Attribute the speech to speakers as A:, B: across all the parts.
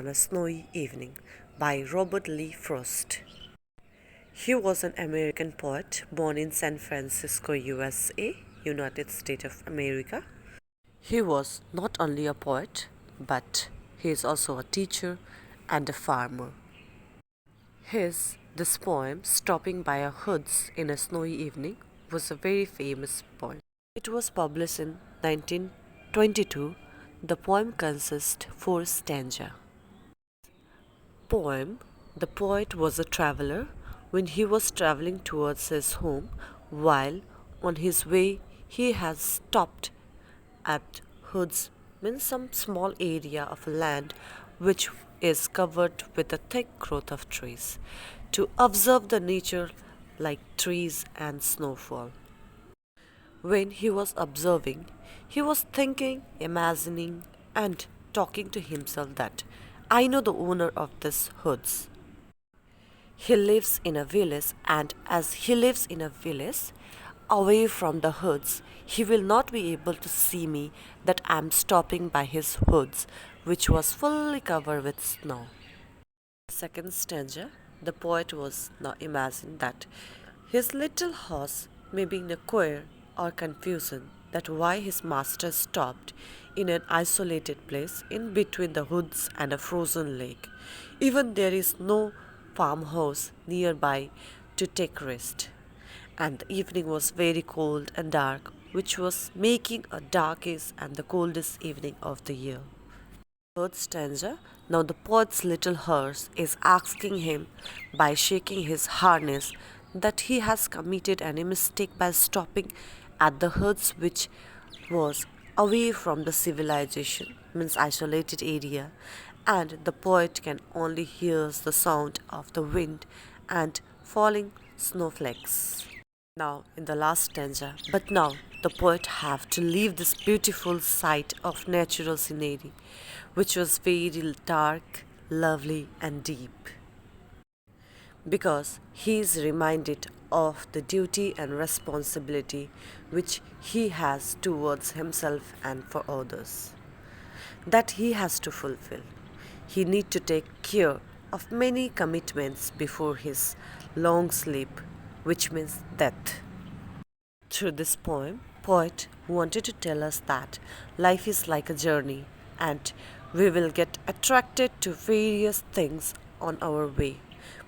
A: on a Snowy Evening by Robert Lee Frost. He was an American poet born in San Francisco, USA, United States of America. He was not only a poet, but he is also a teacher and a farmer. This poem, Stopping by a Hoods in a Snowy Evening, was a very famous poem. It was published in 1922. The poem consists four stanzas. Poem. The poet was a traveler when he was traveling towards his home. While on his way, he has stopped at hoods, means some small area of land which is covered with a thick growth of trees, to observe the nature like trees and snowfall. When he was observing, he was thinking, imagining, and talking to himself that I know the owner of this hoods. He lives in a village, and as he lives in a village, away from the hoods, he will not be able to see me that I am stopping by his hoods, which was fully covered with snow. Second stanza, the poet was now imagined that his little horse may be in a queer or confusion that why his master stopped in an isolated place in between the hoods and a frozen lake. Even there is no farmhouse nearby to take rest. And the evening was very cold and dark, which was making a darkest and the coldest evening of the year. Third stanza. Now the poet's little horse is asking him by shaking his harness that he has committed any mistake by stopping at the hoods which was away from the civilization, means isolated area, and the poet can only hear the sound of the wind and falling snowflakes. Now in the last stanza, but now the poet have to leave this beautiful sight of natural scenery, which was very dark, lovely and deep, because he is reminded of the duty and responsibility which he has towards himself and for others, that he has to fulfill. He need to take care of many commitments before his long sleep, which means death. Through this poem, poet wanted to tell us that life is like a journey and we will get attracted to various things on our way,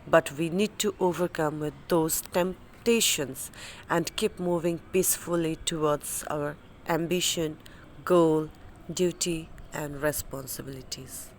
A: but we need to overcome with those temptations and keep moving peacefully towards our ambition, goal, duty and responsibilities.